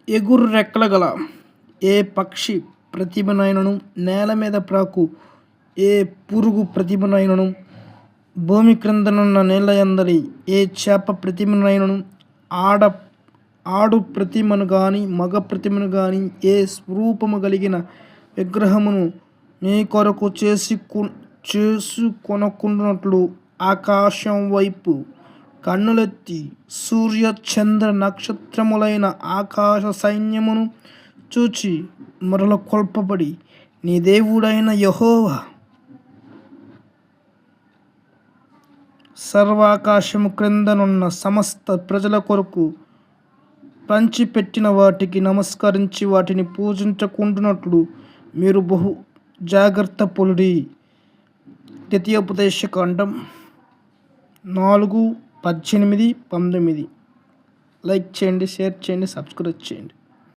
ఎగురు రెక్కల గల ఏ పక్షి ప్రతిభనైనను, నేల మీద ప్రాకు ఏ పురుగు ప్రతిభనైనను, భూమి క్రిందనున్న నీళ్ళయందలి ఏ చేప ప్రతిమనైనను, ఆడు ప్రతిమను గాని మగ ప్రతిమను గాని ఏ స్వరూపము కలిగిన విగ్రహమును మీ కొరకు చేసుకొనకుండునట్లు ఆకాశం వైపు కన్నులెత్తి సూర్య చంద్ర నక్షత్రములైన ఆకాశ సైన్యమును చూచి మరల కొల్పబడి నీ దేవుడైన యెహోవా సర్వాకాశము క్రిందనున్న సమస్త ప్రజల కొరకు పంచిపెట్టిన వాటికి నమస్కరించి వాటిని పూజించకుండునట్లు మీరు బహు జాగ్రత్త పొందుడి. ద్వితీయోపదేశకాండం 4:18-19. లైక్ చేయండి, షేర్ చేయండి, సబ్స్క్రైబ్ చేయండి.